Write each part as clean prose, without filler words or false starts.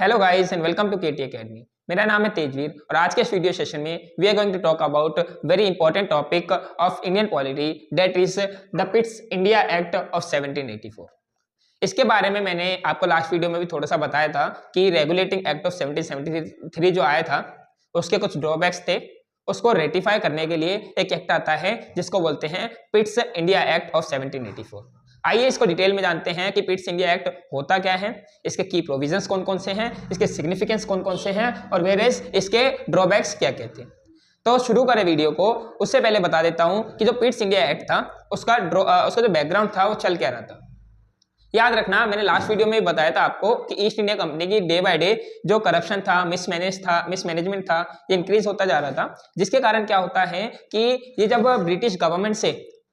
Hello guys and welcome to KT academy. मेरा नाम है तेजवीर और आज के इस वीडियो सेशन में we are going to talk about very important topic of Indian polity that is the Pitts India Act of 1784। इसके बारे में मैंने आपको लास्ट वीडियो में भी थोड़ा सा बताया था कि रेगुलेटिंग एक्ट ऑफ 1773 जो आया था उसके कुछ ड्रॉबैक्स थे। उसको रेटिफाई करने के लिए एक एक्ट आता है जिसको बोलते हैं पिट्स इंडिया एक्ट ऑफ 1784। आइए इसको डिटेल में जानते हैं कि पिट्स इंडिया एक्ट होता क्या है, इसके की प्रोविजंस कौन कौन से हैं, इसके सिग्निफिकेंस कौन कौन से हैं और वेरेस इसके ड्रॉबैक्स क्या क्या थे। तो शुरू करें वीडियो को, उससे पहले बता देता हूं कि जो पिट्स इंडिया एक्ट था उसका जो बैकग्राउंड था वो चल क्या रहा था। याद रखना, मैंने लास्ट वीडियो में बताया था आपको कि ईस्ट इंडिया कंपनी की डे बाय डे जो करप्शन था, मिसमैनेजमेंट था, ये इंक्रीज होता जा रहा था। जिसके कारण क्या होता है कि ये जब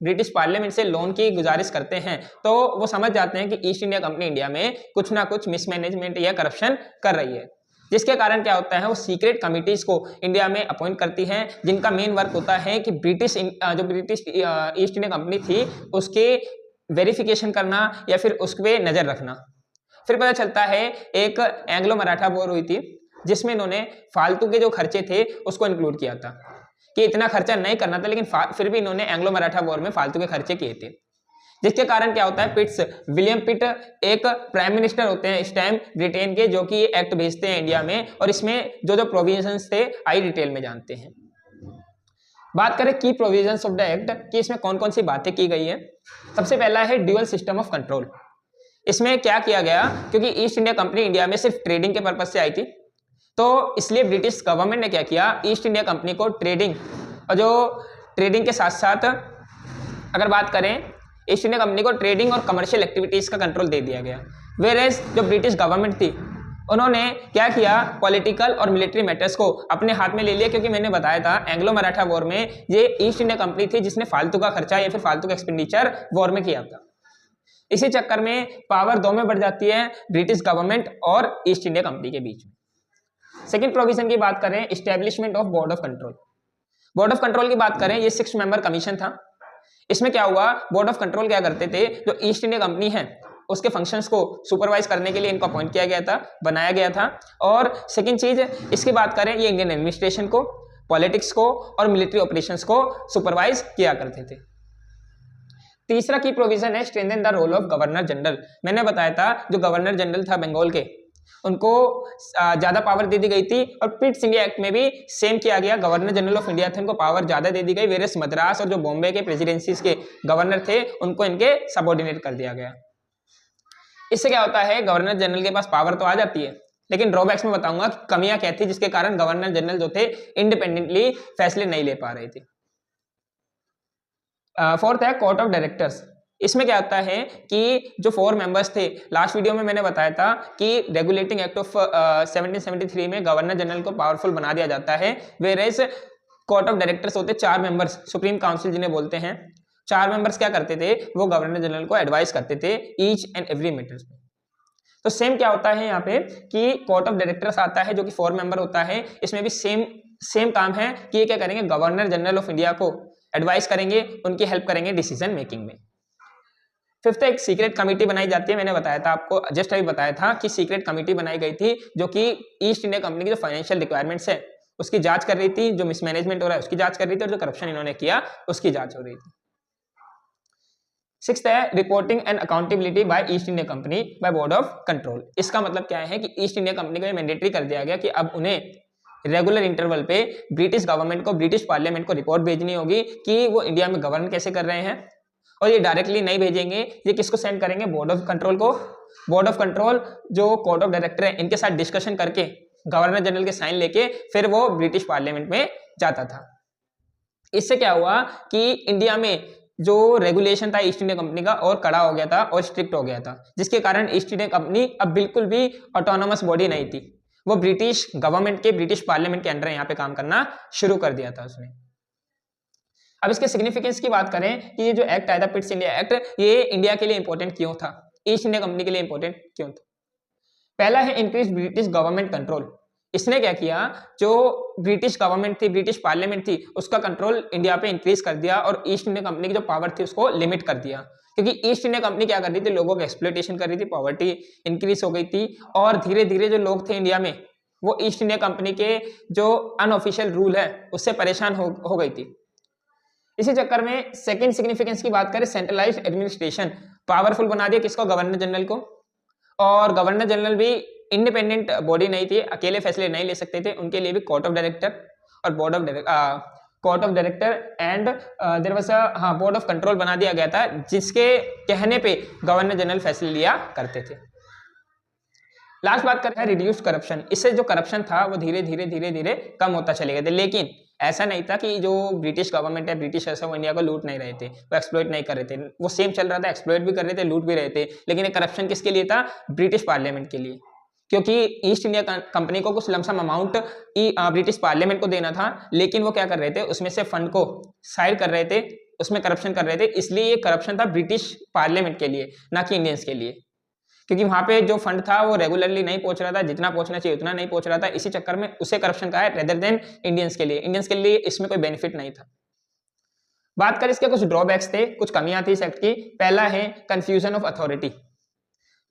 ब्रिटिश पार्लियामेंट से लोन की गुजारिश करते हैं तो वो समझ जाते हैं कि ईस्ट इंडिया कंपनी इंडिया में कुछ ना कुछ मिसमैनेजमेंट या करप्शन कर रही है। जिसके कारण क्या होता है, वो सीक्रेट कमिटीज को इंडिया में अपॉइंट करती हैं जिनका मेन वर्क होता है कि ब्रिटिश ईस्ट इंडिया कंपनी थी उसके वेरिफिकेशन करना या फिर उस पर नजर रखना। फिर पता चलता है एक एंग्लो मराठा वॉर हुई थी जिसमें इन्होंने फालतू के जो खर्चे थे उसको इंक्लूड किया था कि इतना खर्चा नहीं करना था, लेकिन फिर भी इन्होंने एंग्लो मराठा वॉर में फालतू के खर्चे किए थे। जिसके कारण क्या होता है, विलियम पिट एक प्राइम मिनिस्टर होते हैं इस टाइम ब्रिटेन के, जो कि एक्ट भेजते हैं इंडिया में और इसमें जो जो प्रोविजंस थे आई डिटेल में जानते हैं। बात करें की प्रोविजंस ऑफ द एक्ट कि इसमें कौन कौन सी बातें की गई है। सबसे पहला है ड्यूअल सिस्टम ऑफ कंट्रोल। इसमें क्या किया गया, क्योंकि ईस्ट इंडिया कंपनी इंडिया में सिर्फ ट्रेडिंग के पर्पज से आई थी तो इसलिए ब्रिटिश गवर्नमेंट ने क्या किया, ईस्ट इंडिया कंपनी को ट्रेडिंग और जो ट्रेडिंग के साथ साथ अगर बात करें ईस्ट इंडिया कंपनी को ट्रेडिंग और कमर्शियल एक्टिविटीज का कंट्रोल दे दिया गया। वेरेस जो ब्रिटिश गवर्नमेंट थी उन्होंने क्या किया, पॉलिटिकल और मिलिट्री मैटर्स को अपने हाथ में ले लिया, क्योंकि मैंने बताया था एंग्लो मराठा वॉर में ये ईस्ट इंडिया कंपनी थी जिसने फालतू का खर्चा या फिर फालतू का एक्सपेंडिचर वॉर में किया था। इसी चक्कर में पावर दो में बढ़ जाती है, ब्रिटिश गवर्नमेंट और ईस्ट इंडिया कंपनी के बीच में। सेकेंड प्रोविजन की बात करें, establishment of board of control. Board of control की बात करें, ये 6 मेंबर कमीशन था। इसमें क्या हुआ, बोर्ड ऑफ कंट्रोल क्या करते थे, जो ईस्ट इंडिया कंपनी है उसके फंक्शंस को सुपरवाइज करने के लिए इनको अपॉइंट किया गया था, बनाया गया था। और सेकंड चीज इसकी बात करें, ये इंडियन एडमिनिस्ट्रेशन को, पॉलिटिक्स को और मिलिट्री ऑपरेशंस को सुपरवाइज किया करते थे। तीसरा की प्रोविजन है strengthen the role of governor general. मैंने बताया था जो गवर्नर जनरल था बंगाल के, उनको ज्यादा पावर दे दी गई थी और पिट्स इंडिया एक्ट में भी सेम किया गया। गवर्नर जनरल ऑफ इंडिया थे, उनको पावर ज्यादा दे दी गई। वेरस मद्रास और जो बॉम्बे के प्रेसिडेंसीज के गवर्नर थे उनको इनके सबऑर्डिनेट कर दिया गया। इससे क्या होता है, गवर्नर जनरल के पास पावर तो आ जाती है, लेकिन ड्रॉबैक्स में बताऊंगा कि कमियां क्या थी जिसके कारण गवर्नर जनरल जो थे इंडिपेंडेंटली फैसले नहीं ले पा रहे थे। फोर्थ है कोर्ट ऑफ डायरेक्टर्स। इसमें क्या होता है कि जो 4 मेंबर्स थे, लास्ट वीडियो में मैंने बताया था कि रेगुलेटिंग एक्ट ऑफ 1773 में गवर्नर जनरल को पावरफुल बना दिया जाता है। वेरेस कोर्ट ऑफ डायरेक्टर्स होते 4 मेंबर्स, सुप्रीम काउंसिल जिन्हें बोलते हैं। 4 मेंबर्स क्या करते थे, वो गवर्नर जनरल को एडवाइस करते थे ईच एंड एवरी मैटर्स में। तो सेम क्या होता है यहाँ पे कि कोर्ट ऑफ डायरेक्टर्स आता है जो कि 4 मेंबर होता है। इसमें भी सेम काम है कि ये क्या करेंगे, गवर्नर जनरल ऑफ इंडिया को एडवाइस करेंगे, उनकी हेल्प करेंगे डिसीजन मेकिंग में। फिफ्थ एक सीक्रेट कमेटी बनाई जाती है। मैंने बताया था आपको, जस्ट अभी बताया था कि सीक्रेट कमेटी बनाई गई थी जो कि ईस्ट इंडिया कंपनी की जो फाइनेंशियल रिक्वायरमेंट्स है उसकी जांच कर रही थी, जो मिसमैनेजमेंट हो रहा है उसकी जांच कर रही थी और जो करप्शन इन्होंने किया उसकी जांच हो रही थी। सिक्स्थ है reporting and accountability by East India Company by Board of Control. इसका मतलब क्या है कि ईस्ट इंडिया कंपनी को ये मैंडेटरी कर दिया गया कि अब उन्हें रेगुलर इंटरवल पे ब्रिटिश गवर्नमेंट को, ब्रिटिश पार्लियामेंट को रिपोर्ट भेजनी होगी कि वो इंडिया में गवर्न कैसे कर रहे हैं। और ये डायरेक्टली नहीं भेजेंगे, ये किसको सेंड करेंगे, बोर्ड ऑफ कंट्रोल को। बोर्ड ऑफ कंट्रोल जो कोर्ट ऑफ डायरेक्टर है इनके साथ डिस्कशन करके गवर्नर जनरल के साइन लेके फिर वो ब्रिटिश पार्लियामेंट में जाता था। इससे क्या हुआ कि इंडिया में जो रेगुलेशन था ईस्ट इंडिया कंपनी का और कड़ा हो गया था और स्ट्रिक्ट हो गया था, जिसके कारण ईस्ट इंडिया कंपनी अब बिल्कुल भी ऑटोनोमस बॉडी नहीं थी। वो ब्रिटिश गवर्नमेंट के, ब्रिटिश पार्लियामेंट के अंडर यहाँ पे काम करना शुरू कर दिया था उसने। अब इसके सिग्निफिकेंस की बात करें कि ये जो एक्ट आया था पिट्स इंडिया एक्ट, ये इंडिया के लिए इंपॉर्टेंट क्यों था, ईस्ट इंडिया कंपनी के लिए इंपॉर्टेंट क्यों था। पहला है इंक्रीज ब्रिटिश गवर्नमेंट कंट्रोल। इसने क्या किया, जो ब्रिटिश गवर्नमेंट थी, ब्रिटिश पार्लियामेंट थी, उसका कंट्रोल इंडिया पे इंक्रीज कर दिया और ईस्ट इंडिया कंपनी की जो पावर थी उसको लिमिट कर दिया। क्योंकि ईस्ट इंडिया कंपनी क्या कर रही थी, लोगों को एक्सप्लॉयटेशन कर रही थी, पॉवर्टी इंक्रीज हो गई थी और धीरे धीरे जो लोग थे इंडिया में वो ईस्ट इंडिया कंपनी के जो अनऑफिशियल रूल है उससे परेशान हो गई थी। इसी चक्कर में सेकंड सिग्निफिकेंस की बात करें, सेंट्रलाइज्ड एडमिनिस्ट्रेशन पावरफुल बना दिया किसको, गवर्नर जनरल को। और गवर्नर जनरल भी इंडिपेंडेंट बॉडी नहीं थी, अकेले फैसले नहीं ले सकते थे, उनके लिए भी कोर्ट ऑफ डायरेक्टर और Board of Director and there was a Board of Control बना दिया गया था, जिसके कहने पे गवर्नर जनरल फैसले लिया करते थे। लास्ट बात करते हैं रिड्यूस करप्शन। इससे जो करप्शन था वो धीरे धीरे कम होता चले गए थे। लेकिन ऐसा नहीं था कि जो ब्रिटिश गवर्नमेंट है, ब्रिटिश ऐसा वो इंडिया को लूट नहीं रहे थे, वो एक्सप्लॉइट नहीं कर रहे थे, वो सेम चल रहा था, एक्सप्लॉइट भी कर रहे थे, लूट भी रहे थे। लेकिन ये करप्शन किसके लिए था, ब्रिटिश पार्लियामेंट के लिए, क्योंकि ईस्ट इंडिया कंपनी को कुछ लमसम अमाउंट ब्रिटिश पार्लियामेंट को देना था, लेकिन वो क्या कर रहे थे, उसमें से फंड को साइड कर रहे थे, उसमें करप्शन कर रहे थे। इसलिए ये करप्शन था ब्रिटिश पार्लियामेंट के लिए, ना कि इंडियंस के लिए, क्योंकि वहां पे जो फंड था वो रेगुलरली नहीं पहुंच रहा था, जितना पहुंचना चाहिए उतना नहीं पहुंच रहा था। इसी चक्कर में उसे करप्शन कहा है रेदर देन इंडियंस के लिए। इंडियंस के लिए इसमें कोई बेनिफिट नहीं था। बात करें इसके कुछ ड्रॉबैक्स थे, कुछ कमियां थी इस एक्ट की। पहला है कंफ्यूजन ऑफ अथॉरिटी।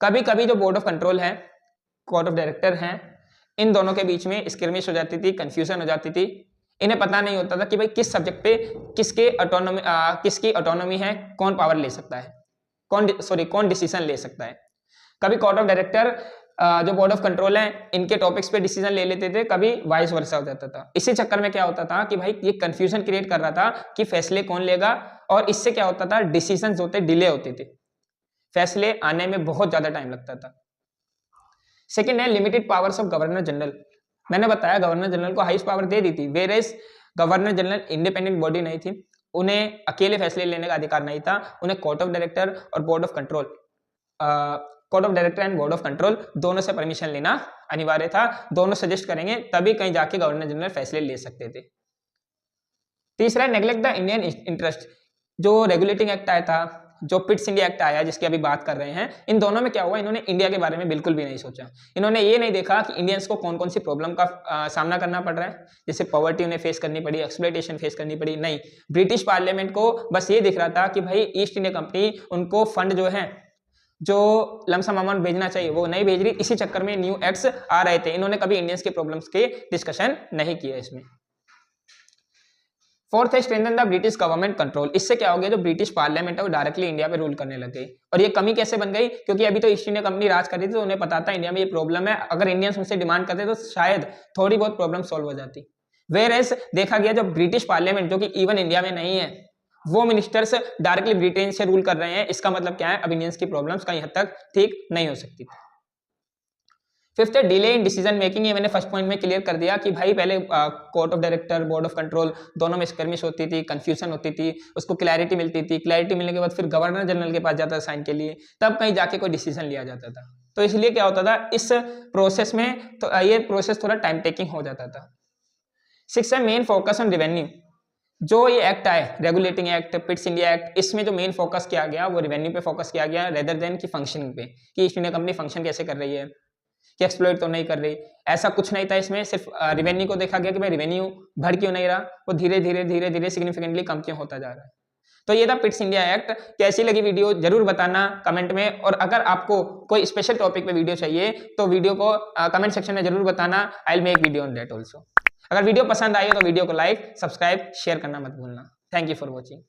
कभी कभी जो बोर्ड ऑफ कंट्रोल है, कोर्ट ऑफ डायरेक्टर हैं, इन दोनों के बीच में स्क्रिमिश हो जाती थी, कंफ्यूजन हो जाती थी। इन्हें पता नहीं होता था कि भाई किस सब्जेक्ट पे किसकी ऑटोनॉमी है, कौन पावर ले सकता है, कौन डिसीजन ले सकता है। कभी कोर्ट ऑफ डायरेक्टर जो बोर्ड ऑफ कंट्रोल है, इनके टॉपिक्स पे डिसीजन ले लेते थे, कभी वाइस वर्सा हो जाता था। इसी चक्कर में क्या होता था कि भाई ये कंफ्यूजन क्रिएट कर रहा था कि फैसले कौन लेगा, और इससे क्या होता था, डिसीजन होते डिले होते थे, फैसले आने में बहुत ज्यादा टाइम लगता था। सेकेंड है limited powers of governor general. मैंने बताया गवर्नर जनरल को हाईएस्ट पावर दे दी थी, whereas governor general independent body नहीं थी, उन्हें अकेले फैसले लेने का अधिकार नहीं था। उन्हें कोर्ट ऑफ डायरेक्टर और Board of control, court of Director and board of control दोनों से परमिशन लेना अनिवार्य था। दोनों सजेस्ट करेंगे तभी कहीं जाके गवर्नर जनरल फैसले ले सकते थे। तीसरा है नेग्लेक्ट द इंडियन इंटरेस्ट। जो रेगुलेटिंग एक्ट आया था, जो पिट्स इंडिया एक्ट आया जिसकी अभी बात कर रहे हैं, इन दोनों में क्या हुआ, इन्होंने इंडिया के बारे में बिल्कुल भी नहीं सोचा। इन्होंने ये नहीं देखा कि इंडियंस को कौन कौन सी प्रॉब्लम का सामना करना पड़ रहा है, जैसे पॉवर्टी उन्हें फेस करनी पड़ी, एक्सप्लॉयटेशन फेस करनी पड़ी। नहीं, ब्रिटिश पार्लियामेंट को बस ये दिख रहा था कि भाई ईस्ट इंडिया कंपनी उनको फंड जो है, जो लमसम अमाउंट भेजना चाहिए वो नहीं भेज रही। इसी चक्कर में न्यू एक्ट्स आ रहे थे। इन्होंने कभी इंडियंस के प्रॉब्लम्स के डिस्कशन नहीं किया इसमें। फोर्थ है strengthen the British government control. इससे क्या हो गया, जो ब्रिटिश पार्लियामेंट है वो डायरेक्टली इंडिया पे रूल करने लग गई। और ये कमी कैसे बन गई, क्योंकि अभी तो ईस्ट इंडिया कंपनी राज कर रही थी, तो उन्हें पता था इंडिया में ये प्रॉब्लम है, अगर इंडियंस उनसे डिमांड करते तो शायद थोड़ी बहुत प्रॉब्लम सॉल्व हो जाती। वेयरएज देखा गया, जो ब्रिटिश पार्लियामेंट जो कि इवन इंडिया में नहीं है, वो मिनिस्टर्स डायरेक्टली ब्रिटेन से रूल कर रहे हैं। इसका मतलब क्या है, अब इंडियंस की प्रॉब्लम्स कहीं हद तक ठीक नहीं हो सकती थी। फिफ्थ है डिले इन डिसीजन मेकिंग। ये मैंने फर्स्ट पॉइंट में क्लियर कर दिया कि भाई पहले court of director, board of control दोनों में स्कर्मिश होती थी, कंफ्यूजन होती थी, उसको क्लैरिटी मिलती थी, क्लैरिटी मिलने के बाद फिर गवर्नर जनरल के पास जाता था साइन के लिए, तब कहीं जाके कोई डिसीजन लिया जाता था। तो इसलिए क्या होता था इस प्रोसेस में, तो ये प्रोसेस थोड़ा टाइम टेकिंग हो जाता था। सिक्स है मेन फोकस ऑन रेवेन्यू। जो ये एक्ट आए, रेगुलेटिंग एक्ट, पिट्स इंडिया एक्ट, इसमें जो मेन फोकस किया गया वो रेवेन्यू पे फोकस किया गया रेदर देन की फंक्शनिंग पे, कि ईस्ट इंडिया कंपनी फंक्शन कैसे कर रही है, कि एक्सप्लॉइट तो नहीं कर रही। ऐसा कुछ नहीं था इसमें, सिर्फ रेवेन्यू को देखा गया कि भाई रेवेन्यू बढ़ क्यों नहीं रहा, वो धीरे धीरे सिग्निफिकेंटली कम क्यों होता जा रहा है। तो ये था पिट्स इंडिया एक्ट। कैसी लगी वीडियो जरूर बताना कमेंट में, और अगर आपको कोई स्पेशल टॉपिक पे वीडियो चाहिए तो वीडियो को कमेंट सेक्शन में जरूर बताना। I will make video on that also. अगर वीडियो पसंद आई हो तो वीडियो को लाइक, सब्सक्राइब, शेयर करना मत भूलना। Thank you for watching.